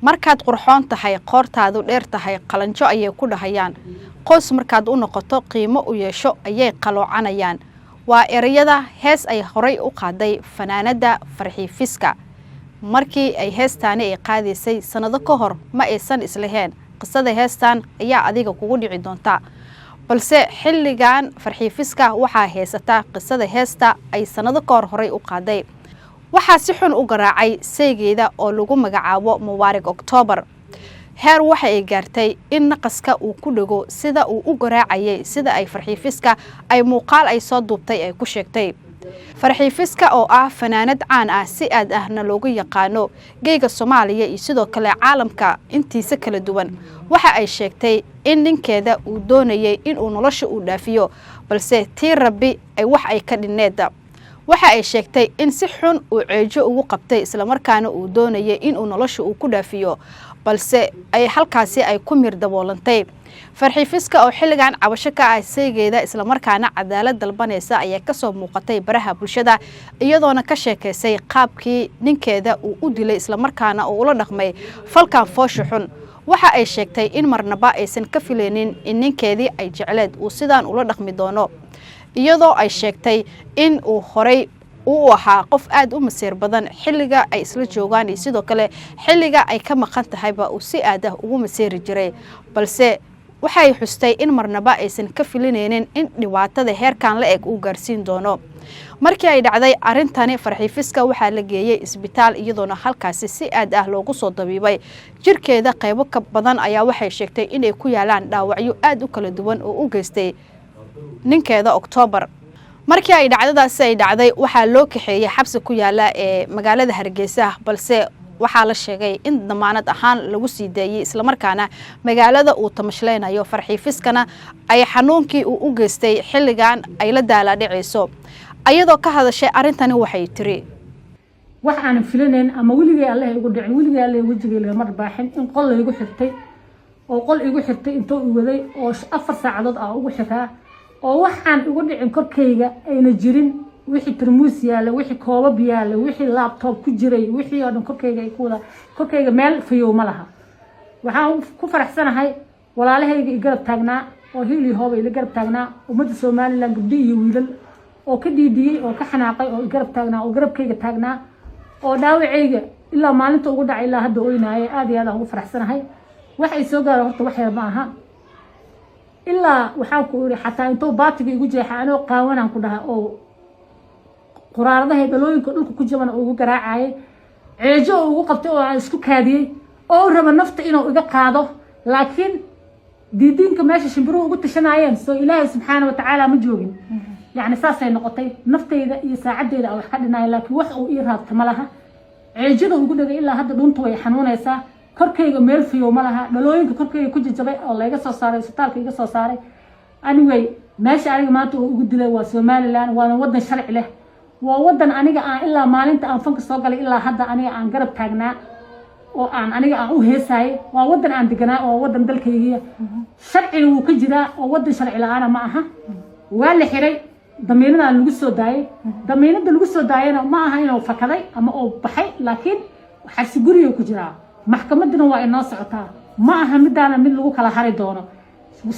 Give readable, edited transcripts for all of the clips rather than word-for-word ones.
markaad qurxoon tahay qoortaadu dheer tahay qalanjo ayay ku dhahayaan qoys markaad u noqoto qiimo u yeesho ayay qaloocanayaan waa erayada hees ay horay u qaaday fanaanada Farxii Fiska markii ay heestaani ay qaadaysay sanado ka hor ma aysan islaheen qisada heestan ayaa adiga kugu dhici doonta balse xilligan Farxii Fiska waxa heesata qisada heesta ay sanado ka hor horay u qaaday waxaa si xun u garaacay saygeeda oo lagu magacaabo Mubaarak October heer waxa ay gaartay in naqaska uu ku dhago sida uu u garaacayay sida ay Farxii Fiska ay muuqaal ay soo duubtay ay ku sheegtay Farxii Fiska oo ah fanaanad caan ah si aad ahna loogu yaqaano geega Soomaaliya iyo sidoo kale caalamka intiisa kala duwan waxa ay sheegtay in ninkeeda uu doonayay in uu nolosha u dhaafiyo balse tii Rabbi ay wax ay ka dhineeda waxa ay sheegtay in si xun uu ceejo ugu qabtay isla markaana uu doonayay in uu nolosha uu ku dhaafiyo balse ay halkaasi ay ku mir daboolantay Farxii Fiska oo xilligan cabasho ka ah saygeeda isla markaana cadaalad dalbanaysa ayaa ka soo muuqatay baraha bulshada iyadoona ka sheekaysay qaabkii ninkeeda uu u dilay isla markaana uu ula dhaqmay falkan foosho xun waxa ay sheegtay in marnaba aysan ka filaynin in ninkeedii ay jecleed uu sidaan ula dhaqmi doono iyadoo ay sheegtay in uu horay uu ahaa qof aad u masiir badan xilliga ay isla joogaan iyo sidoo kale xilliga ay ka maqan tahayba uu si aad ah ugu masiiri jiray balse waxay xustay in marnaba aysan ka filinaynin in dhibaatada heerkan la eg uu gaarsiin doono markii ay dhacday arintani Farxii Fiska waxa la geeyay isbitaal iyadoona halkaasi si aad ah loogu soo dabiibay jirkeeda qaybo ka badan ayaa waxay sheegtay in ay ku yaalaan dhaawacyo aad u kala duwan oo u geystay ninkeeda October markii ay dhacdadaasi ay dhacday waxa loo kaxeeyay xabsi ku yaala ee magaalada Hargeysa balse waxa la sheegay in damaanad ahaan lagu sii daayay isla markaana magaalada uu tamashleynayo Farxii Fiskana ay xanuunkii uu u geystay xilligan ay la daala dhiceyso ayadoo ka hadashay arintani waxay tiri wax aan filaneyn ama weligay Allah igu dhicin weligay Allah wajigay mar baaxin in qol igu xirtay oo qol igu xirtay intuu u waday oo 4 saacadood ah ugu xiraa oo waxaan ugu dhicin korkayga ayna jirin wixii tarmuus yaala wixii koobab yaala wixii laptop ku jiray wixii oo dhan korkayga ay ku wada korkayga meel fayow ma laha waxaan ku faraxsanahay walaalahayga i garab taagnaa oo hiili hoob ay la garab taagnaa ummadda Soomaaliland gabdhi iyo wiilal oo ka diidiyay oo ka xanaaqay oo i garab taagnaa oo garabkayga taagnaa oo dhaawacayga ilaa maalinta ugu dhacay ilaa hadda oynaayay aad iyo aad ugu faraxsanahay wax ay soo gaaro horta wax yar ma aha ilaa waxaan ku iri xataa intuu baatiga igu jeexay anoo qaawanaan ku dhahay oo quraaradaha dalooyinka dhulka ku jaban oo ugu garaacay ceejo ugu qabtay oo aan isku kaadiyay oo raba nafta inuu iga qaado laakiin diidinka meesha shimbiruhu ugu tashanayeen soo Ilaahay subxaanahu wa ta'aala ma joogin yani saasay noqotay naftayda iyo saacadeeda wax ka dhinay laakiin wax uu ii raabta ma laha ceejada ugu dhagay ilaa hadda dhuntu way xanuunaysaa korkayga meel fiyo ma laha dalooyinka korkayga ku jajabay oo laga soo saaray isbitaalka iga soo saaray anyway meesha aniga maanta uu ugu dilay waa Soomaaliland waana wadan sharci leh waa wadan aniga aan ilaa maalinta aan fanka soo galay ilaa hadda aniga aan garab taagnaa oo aan aniga aan u heesay waa wadan aan deganaa oo wadan dalkayga sharci uu ka jiraa oo wadan sharci la'aan ma aha waa la xiray damiinada lagu soo daayay damiinada lagu soo daayana ma aha inuu fakaday ama uu baxay laakiin waxa si guriga ku jiraa maxkamaduna waa inoo socotaa ma aha midaana mid lagu kala hari doono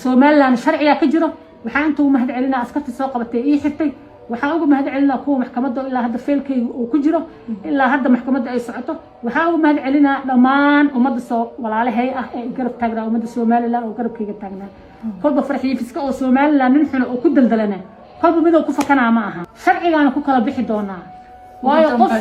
Soomaaliland sharciga ka jiro waxaan intuu mahad celinaa askarta soo qabatay ii xirtay waxaan ugu mahad celinaa kuwa maxkamadda ilaa hadda feelkayga uu ku jiro ilaa hadda maxkamadda ay socoto waxaan ugu mahad celinaa dhammaan ummadda soo walaalahay ah ee garab taagnaa ummadda Soomaaliland oo garabkayga taagnaa kolba Farxii Fiska oo Soomaaliland nin xun oo ku daldalana kolba mid oo ku fakanaa ma aha sharcigaana ku kala bixi doonaa waayo qof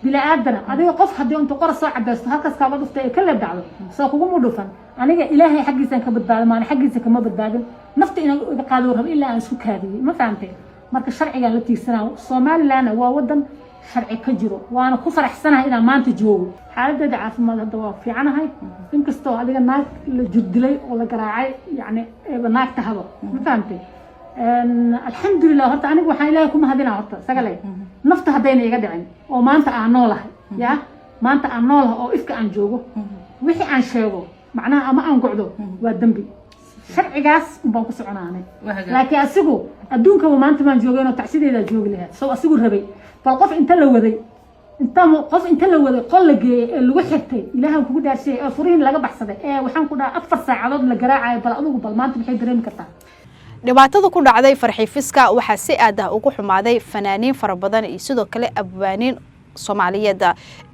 bila aadana adiga qof hadii inta qor soo cadaysto halkaas ka wada dhuftay kala dhacdo soo kugu mudufan aniga Ilaahay xaqiisan ka badbaado ma xaqiisa kama badbaadin nafta inuu iga qaado rab ilaa aan isku kaadiyay ma fahamtay marka sharciga la tiirsanaa Soomaaliland waa wadan sharci ka jiro waana ku faraxsanahay inaan maanta joogo xaaladda caafimaad hadda waa fiicanahay inkastoo adiga naag la jidilay oo la garaacay yani naagta habo ma fahamtay alxamdulillah horta aniga waxaan Ilaahay ku mahadinaa horta sagalay nafta hadayna iga dhicin oo maanta aan noolahay ya maanta aan noolahay oo ifka aan joogo wixii aan sheego macnaha ama aan gocdo waa dambi sharcigaas baan ku soconaanay laakiin asigu adduunka maanta maan joogeen oo tacsideeda joogi lahayd soo asigu rabay bal qof inta la waday انت قف انت لو ودا قلقي لو خرتay ilaahan kugu dhaashay furiin laga baxsaday waxaan ku dhahay 4 saacadood la garaacay bal adigu bal maanta maxay dareemi kartaa dhibaatada ku dhacday farxiifiska waxa si aad ah ugu xumaaday fanaaniin fara badan iyo sidoo kale abwaaniin Soomaaliyeed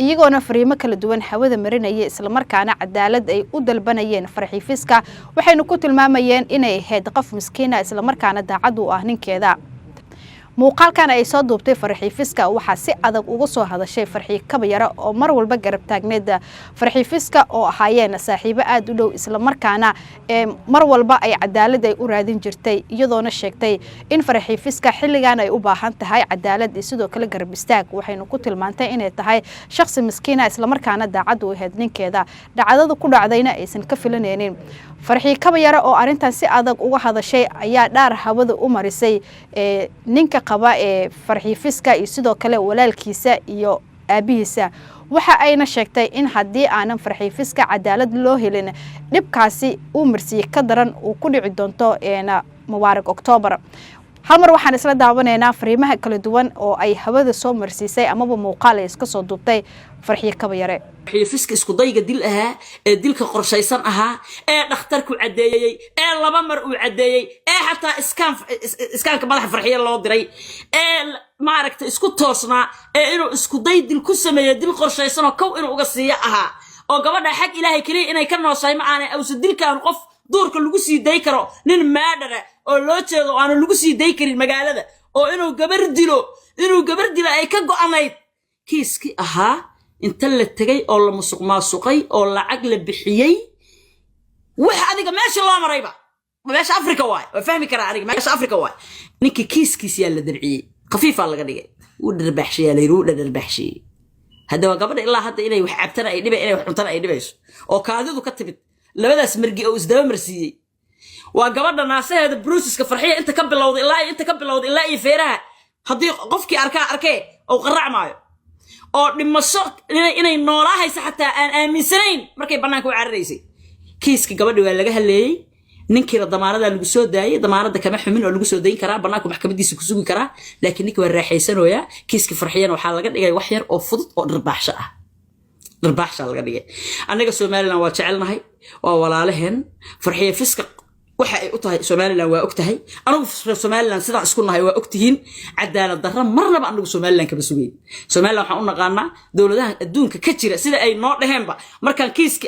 iyagoona fariimo kala duwan hawada marinayay isla markaana cadaalad ay u dalbanayeen farxiifiska waxayna ku tilmaamayeen inay ahayd qof miskiin ah isla markaana daacad u ah ninkeeda muuqaalkan ay soo duubtay farxiifiska waxa si adag uga soo hadashay farxii kabayara oo mar walba garab taagneed farxiifiska oo ahaayeen saaxiibo aad u dhow isla markaana mar walba ay cadaalad ay u raadin jirtay iyadoona sheegtay in farxiifiska xilligan ay u baahan tahay cadaalad iyo sidoo kale garab istaag waxayna ku tilmaantay inay tahay shakhsi miskiin ah isla markaana daacad u ahayd ninkeeda dhacdada ku dhacdayna aysan ka filanaynin farxii kabayara oo arintan si adag uga hadashay ayaa dhaar hawada u marisay ninka qaba farxiifiska iyo sidoo kale walaalkiisa iyo aabihiisa waxa ayna sheegtay in hadii aanan farxiifiska cadaalad loo helin dhibkaasi uu marsiye ka daran uu ku dhici doonto Mubarak October hal mar waxaan isla daawanaynaa fariimaha kala duwan oo ay hawada soo marsiisay amaba muuqaal ay iska soo duubtay farxii kabayare farxiifiska isku dayga dil ahaa ee dilka qorshaysan ahaa ee dhakhtarku cadeeyay ee laba mar uu cadeeyay ee xataa iskaanka madaxa farxiye loo diray ee maaragtay isku toosnaa ee inuu isku day dil ku sameeyo dil qorshaysan oo kow inuu uga siiyo ahaa oo gabadha xaq ilaahay kaliya inay ka noosay ma aanay awsa dilkaan qof duurka lagu sii day karo nin maadara oo loo jeedo aan lagu sii day karin magaalada oo inuu gabar dilo ay ka go'anayd kiiski ahaa inta la tagay oo la musuqmaasuqay oo lacag la bixiyay wax adiga meesha loo marayba meesha Afrika waay waa fahmi karaa adiga meesha Afrika waay ninki kiiskiisa yaa la dirciyay khafiifa laga dhigay uu darbaxshay leeyahay darbaxshay hada gabadha ilaa hadda inay wax cabtana ay dhibay inay wax cuntana ay dhibayso oo kaadidu ka timid labadaas margi oo isdaba marsiiyay waa gabadha naasaheeda bruusiska farxiya inta ka bilowday ilaa ay feeraha hadii qofkii arkay oo qaracmaayo oo dhimasho inay noolaahaysa xataa aan aaminsanayn markay banaanka u cararaysay kiiska gabadha waa laga haleeyay ninkii damaanada lagu soo daayay damaanada kama xumin oo lagu soo dayn karaa banaanka maxkamadiisa ku sugi karaa laakiin ninkii waa raaxaysanooya kiiska farxiyana waxa laga dhigay wax yar oo fudud oo dharbaaxsho ah laga dhigay anaga Soomaaliland waa jecelnahay waa walaalaheen farxiye fiska waxa ay u tahay Soomaaliland waa ogtahay anagu Soomaaliland sida isku nahay waa ogtihiin cadaalad darro marnaba anagu Soomaaliland ka basugay Soomaaliland waxaan u naqaanaa dawladaha adduunka ka jira sida ay noo dhaheenba markaan kiiski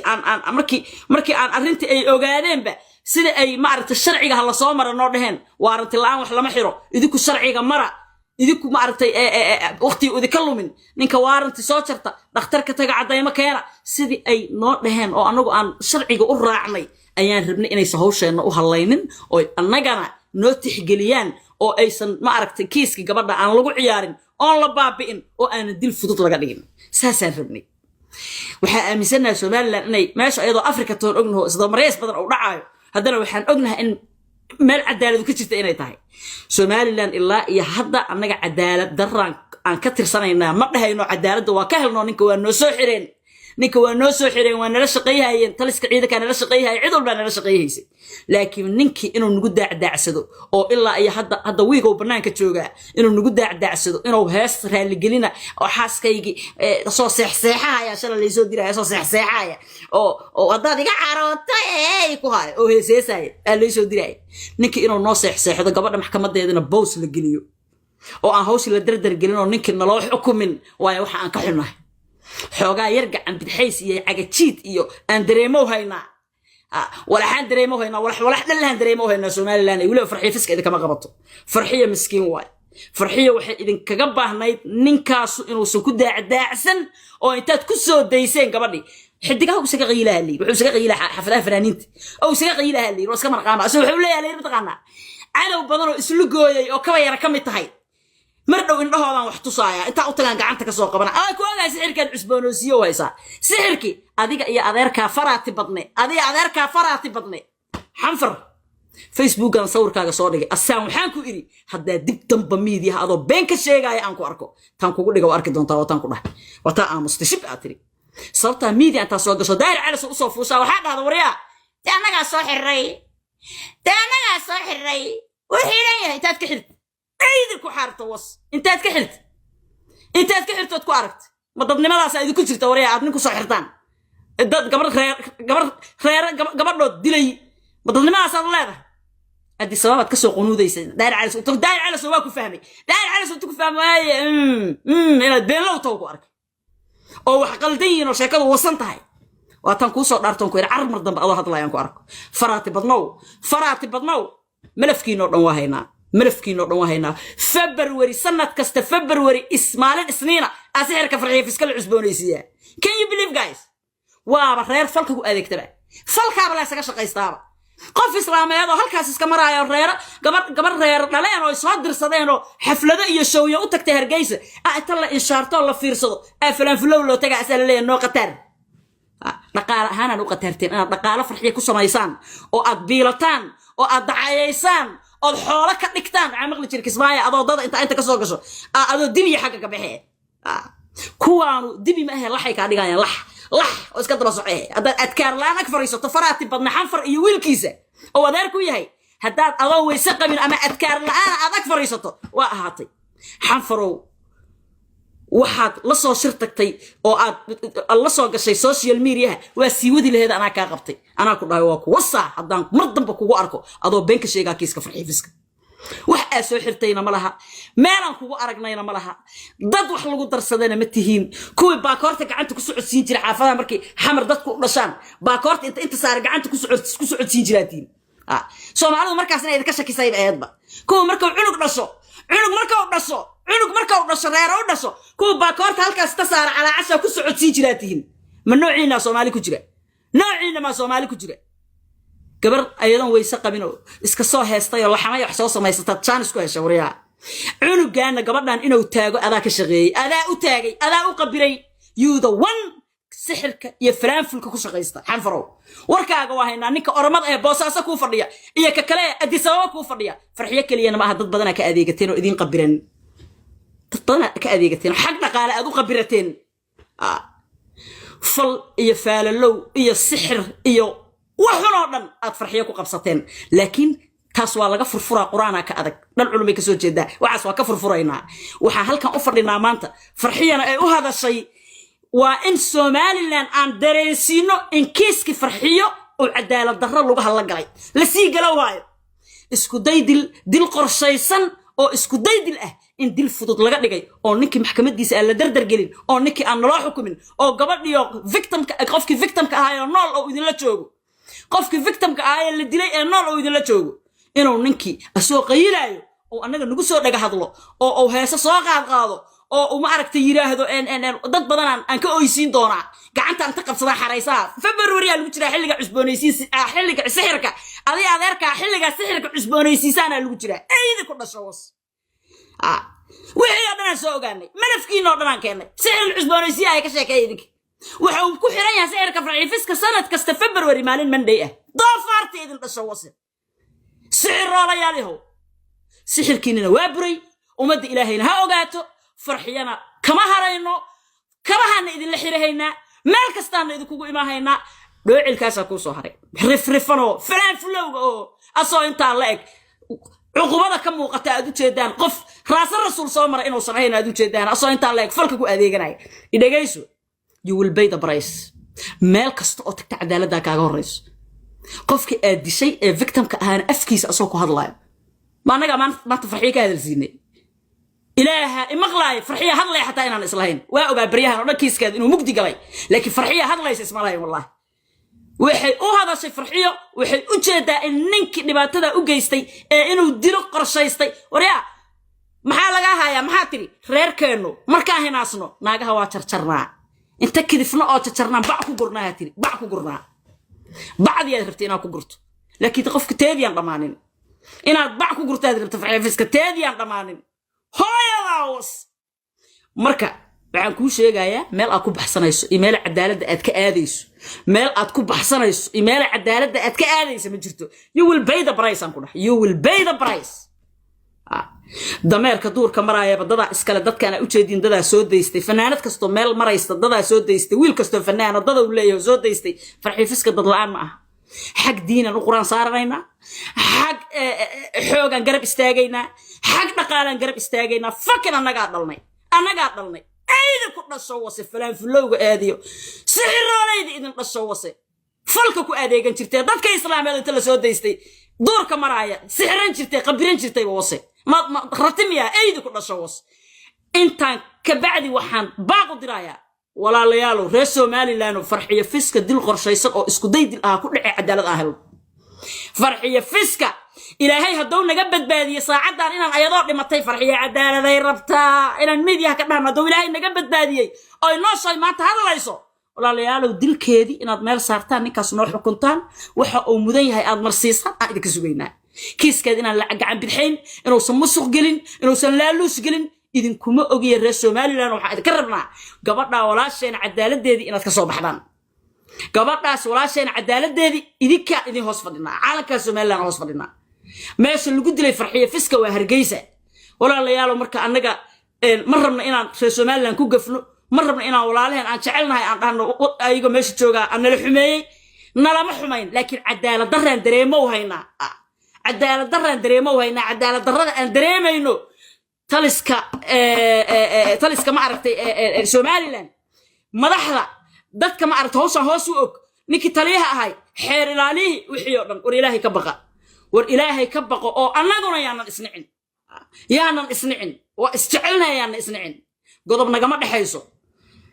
markii aan arrintii ay ogaadeenba sida ay maaragtay sharciga la soo maro noo dhaheen waaranti la'aan wax lama xiro idinku sharciga mara idinku maaragtay waqti idinka lumin ninka waaranti soo jarta dhakhtarka taga cadayma keena sidii ay noo dhaheen oo anagu aan sharciga u raacnay ayaan rabnay inay hawsheena u halaynin oo annagana noo tixgeliyaan oo aysan maaragtay kiiska gabadha aan lagu ciyaarin oo la baabi'in oo aan dil fudud laga dhigin saasaan rabnay waxa aaminsanahay Soomaaliland inay meesha ayadoo Afrika toon ognahay isla mareys badan oo dhacayo haddana waxaan ognahay in meel cadaalad ka jirta inay tahay Soomaaliland ilaa iyo hadda annaga cadaalad darran aan ka tirsanaynaa ma dhahayno cadaaladda waa ka helno ninka waa noo soo xireen waa nala shaqeeyayeen taliska ciidanka nala shaqeeyay cid walba nala shaqeeyaysay laakiin ninkii inuu nagu daacdaacsado oo ilaa iyo hadda wiigow banaanka jooga inuu nagu daacdaacsado inuu hees raali gelina oo xaaskaygi soo seexseexaya shala la soo diray soo seexseexaya oo hadaad iga carootay ku haay oo heeseesay la soo diray ninkii inuu noo seexseexdo gabadha maxkamadeedina boos la geliyo oo aan hawshi la dardar gelin oo ninkii naloo xukumin waayo waxa aan ka xunnahay xoogaa yar gacan bidxays iyo cagajiid iyo aan dareemo haynaa walaxaan dareemo haynaa walax dhallaan dareemo haynaa Soomaaliland ay waliba farxiifiska idin kama qabato farxiya miskiin waay farxiya waxay idin kaga baahnayd ninkaas inuu soo ku daacdaacsan oo intaad ku soo dayseen gabadhi xidigaha isaga qiilaha leey wuxuu isaga qiilaha xafladaha fanaaniinta oo isaga qiilaha leey iska marqaama asoo wuxuu leeyahay mataqaana cadow badan oo islu gooyay oo kaba yara kamid tahay mardhow indhahoodan wax tusaaya inta u tagaan gacanta ka soo qabana ay ku ogaay sixirkan cusboonosiyo waysa sixirki adiga iyo adeerka faraati badne xanfar facebookan sawirkaaga soo dhigay asaan waxaan ku iri hadda dib damba media adoo been ka sheegay aan ku arko tan kugu dhigo arki doontaa oo tan ku dhahay wata aamusta shib aatiri sabta media inta soo gasho daayir cali soo fuusha waxa dhahda wariya anaga soo xiray wixii leeyahay intaad ka xirtay عيد الكحارة توص انت تكحلت ku aragt ما ضدني ما سايد كل شيء توريه عاد نكو صحرتان الدد قبر دلي ما ضدني ما صار لا أدي سبابات كسو قنوديس داير على سواك فهمي داير على سواك فهمي إلى بين لو توقع أو حقلتين وشكل وصلتها واتن كو سو دارتون كو عرب مردن با الله هدلايان كو arko faraati badnow malafkiino dhan waa haynaa February sanad kasta February ismaalin isniina asixirka farxiyo fiskal cusboonaysiya can you believe guys waa reer falka ku adeegtaba falka bala isaga shaqaystaaba qof islaameed oo halkaas iska maraayo reer gabar reer dhaleen oo soo dirsadeen oo xaflado iyo showyo u tagtay Hargeysa inta la inshaarto la fiirsado afalan flow loo tagaa asalaleen noo qatar dhaqaale ahaan aan u qatarteen inaad dhaqaale farxiyo ku samaysaan oo aad biilataan oo aad dacayaysaan oo xoolo ka dhigtaan maqli jirka Ismaaciil adoo dad inta ka soo gasho adoo dibi xagga ka baxee kuwaanu dibi ma ahay laxay ka dhigayaan lax oo iska daba socay hadaad adkaar laan ag fariisato faraati badna xanfar iyo wiilkiisa oo adeer ku yahay hadaad adoo weyse qabin ama adkaar laan aad ag fariisato waa ahaatay xanfarow waxaad la soo shirtagtay oo aad la soo gashay social media waa sii wadi laheed anaa ka qabtay anaa ku dhahay waa ku wasa hadaan mar damba kugu arko adoo been ka sheegaa kiiska farxiifiska wax aad soo xirtayna ma laha meelan kugu aragnayna ma laha dad wax lagu darsadayna ma tihiin kuwii baakoorta gacanta ku socodsiin jiray xaafadaha markii xamar dadku u dhashaan baakoorta inta saar gacanta ku socodsiin jiraatiin Soomaalidu markaasna idinka shakisay eedba kuwa markuu cunug dhasho marka uu dhasho reer u dhasho kuwa baakoorta halkaas ta saar cala casha ku socodsiin jiraatiin ma noociina Soomaali ku jira gabar ayadan weyse qabin oo iska soo heestay oo laxamay wax soo samaysata chance ku heshay wariya cunugaana gabadhan inuu taago adaa ka shaqeeyay adaa u qabiray you the one sixirka iyo faraanfulka ku shaqeysta xanfarow warkaaga waa haynaa ninka oramada ee Boosaaso ku fadhiya iyo ka kale Addis Ababa ku fadhiya farxiyo kaliyana ma aha dad badan ka adeegateen oo idin qabiran dad badan ka adeegateen xaq dhaqaale aad u qabirateen fal iyo faalalow iyo sixir iyo waxanoo dhan aad farxiyo ku qabsateen laakiin taas waa laga furfuraa quraana ka adag dhan culumay ka soo jeedaa waxaas waa ka furfuraynaa waxa halkan u fadhinaa maanta farxiyana ay u hadashay waa in Somaliland aan dareensino in kiiski farxiyo oo cadaalad darro lagu hal galay la sii galo waayo isku day dil qorshaysan oo isku day dil ah in dil fudud laga dhigay oo ninkii maxkamadiisa aan la dardar gelin oo ninkii aan loo xukumin oo gabadhiyo victimka qofkii victimka ahaa oo nool oo idin la joogo qofkii victimka ahaa la dilay ee nool oo idin la joogo inuu ninkii asoo qayilaayo oo anaga nagu soo dhaga hadlo oo heesa soo qaado oo uma aragtay yiraahdo dad badan aan ka oysiin doona gacanta inta qabsada xaraysaa February lagu jira xilliga cusboonaysiis xilliga sixirka adii adeerka xilliga sixirka cusboonaysiisana lagu jira ayda ku dhasho was wixii dhan soo ogaanay malafkiino dhan keenay sixir cusboonaysiis ay ka sheekeeyeen waxa uu ku xiran yahay sixirka farxiifiska sanad kasta February maalin Monday doofaartii idin dhasho was sixir la yaaliho sixirkiina waa buray umada Ilaahayna ha ogaato farxiyana kama harayno kama hana idin la xirahayna meel kastaana idin kugu imaahaynaa dhoocilkaas ku soo haray rifrifano falan flowga oo asoo inta la eg uqubada ka muuqata aad u jeedaan qof raas rasuul soo maray inuu sameeyay aad u jeedaan asoo inta la eg falka ku adeeganay idagayso you will pay the price meel kasta oo tagta cadaaladda kaaga horeyso qofkii aad dishay ee victimka ahaan afkiisa asoo ku hadlayo ma anaga maanta farxiyo ka hadalsiinay ilaaha imaqlaay farxiyo hadlay xataa inaan islahayn waa ogaa bariyahan oo dhankiiskeed inuu mugdi galay laakiin farxiyo hadlaysa ismalayn wallahi waxay u hadashay farxiyo waxay u jeedaa in ninkii dhibaatada u geystay ee inuu dilo qorshaystay wariya maxaa laga hayaa maxaa tiri reerkeenu markaa hinaasno naagaha waa jarjarnaa inta kidifno oo jarjarnaa bac ku gurnaa tiri bac ku gurnaa bacdi ay rabtay inaad ku gurto laakiin qofka teediyaan dhamaanin inaad bac ku gurtaad rabto farxiifiska teediyaan dhamaanin hooyadaas marka waxaan ku sheegayaa meel aad ku baxsanayso email cadaaladda aad ka aadayso meel aad ku baxsanayso email cadaaladda aad ka aadayso ma jirto you will pay the price aan ku dhahay you will pay the price dameerka duurka maraya badada iskale dadkana u jeedin dada soo deystay fanaanad kasto meel maraysta dada soo deystay wiil kasto fanaanad dada u leeyahay soo deystay farxiifiska dad la'aan ma aha حق دينا القرآن صارنا حق حوغان قرب استاغينا حق نقالان قرب استاغينا فكنا أنا قاعد ضلني أيدي كنا شوّسي فلان فلوج آديو سحروليدي إذن شوّسي فلك كو آدي كان شرتي ضد كإسلام هذا تلا سود ديستي دور كمرايا سحرين شرتي قبرين شرتي ووصي ما رتميها أيدي كنا شوّس أنت كبعدي وحن باقو درايا ولا ليالو رسو مالي لانو فرحية فسكة دل قرشيسان أو اسكو دي دل كل عدالة أهل فرحية فسكة إلهي هدو نقبت بادية ساعدان إنان أيضا لمطي فرحية عدالة ذي ربطا إنان ميديا كدنا هدو إلهي نقبت بادية أو نوصي ما تهلا ليسو ولا ليالو دل كيدي إناد ميل سارتان نكاس نوح حكونتان وحا أو مدين هاي آد مرسيسان إذا كسوغينا كيس كاد إنان لعق عن بدحين إنو سمسوخ قلين إنو سنلالوس قلين إذن كما أغي الرسو مالي لانو وحا إذا كربنا قبطنا ولاشين عدالة دي إناد كسو بحضان قبطنا ولاشين عدالة دي إذن كا إذن هوس فضلنا عالم كاسو مالي لانو هوس فضلنا ماشي اللي قد لي فرحية فسكة وهرقيسة ولا ليالو مركا أنك مرمنا إنان رسو مالي لان كوقفنو مرمنا إنان ولا لهن أن شعلنا هاي أنه أيقو ماشي تشوغا أن الحمي نلا محمين لكن عدالة دران دريمو هينا عدالة دران دريمو هينا عدالة دران أن دريمينو تلسكا ما عرفتي سوماليلاند مدحدا dadka ma aragto hoos u og ninki taliyaha ahay xeer ilaalihi wixii oo dhan war ilaahay ka baqo oo annaguna yaanan isnicin waa isjecelnayaan isnicin godob nagama dhaxayso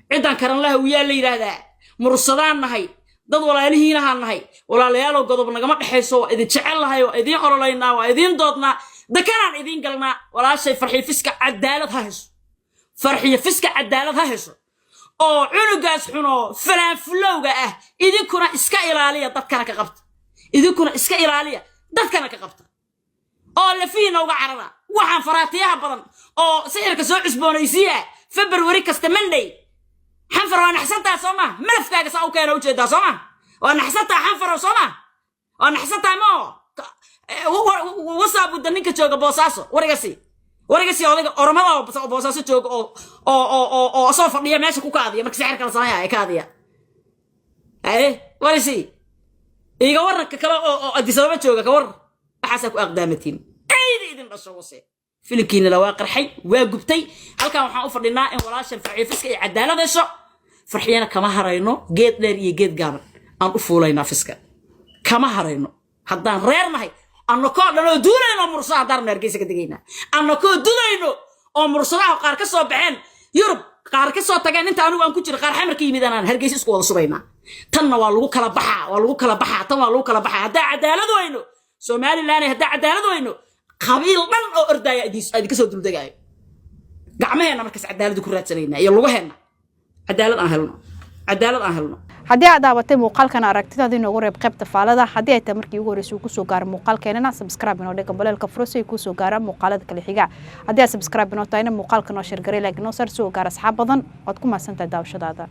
ciidan karan laha wiyaa la yiraahdaa mursadaan nahay dad walaalihiina haan nahay walaalayaal godob nagama dhaxayso waa idin jecel lahay waa idin orolaynaa waa idin doodnaa دكان إذين قلنا ولا شيء فرحي فسك عدالة هايش فرحي فسك عدالة هايش أو عنقاس حنو فلان فلوجة إذا كنا إسكا إيرالية ضد كنا كقبت إذا كنا إسكا إيرالية ضد كنا كقبت أو اللي فينا وقعنا وحن فراتيها بدن أو سيرك سوء إسبونيسية فبروري كستمندي حنفر وأنا حسنتها صوما ملف كاجس أو كانوا جدا صوما وأنا حسنتها حنفر صوما وأنا حسنتها مو وصاب ودنك جوجا بوساسو ورقسي أوديك أرمضة بوساسو جوجا أو أصوف ليه ماشي كوكادية مكسي حركة الصناعة كادية ورسي إيجا ورك كلا أدي سبب جوجا كور أحسك أقدامتين إذن رشوسي فيلكين لواقر حي وجبتي هل كان حافظ لنا إن ولا شيء فرحي فسك عدالة ذا شو فرحينا كما هرينو جيت لري جيت جامر أن أفولينا فسك كما هرينو haddaan reer nahay annakoo dhan oo duulayno mursada darna Hargeysa ka digayna annakoo duulayno oo mursadaha qaar ka soo baxeen Yurub qaar ka soo tageen inta anigu aan ku jiro qaar xamarka yimidaan Hargeysa isku wada subayna tanna waa lagu kala baxaa tan waa lagu kala baxaa hadda cadaalad weyno Soomaaliland hadda cadaalad weyno qabiil dhan oo ordaya idin ka soo duldagay gacmaheena markaas cadaalad ku raadsanayna iyo lugaheena cadaalad aan helno haddii aad daabatay muuqaalkan aragtidaada inoogu reeb qaybta faalada haddii ay tahay markii ugu horeysay ku soo gaaro muuqaalkeenana subscribe inoo dhig balaalka furso ku soo gaara muuqaalada kale xiga haddii aad subscribe inoo tahay muuqaalkan oo share garay like inoo soo gaara asxaab badan ood ku maasantahay daawashadaada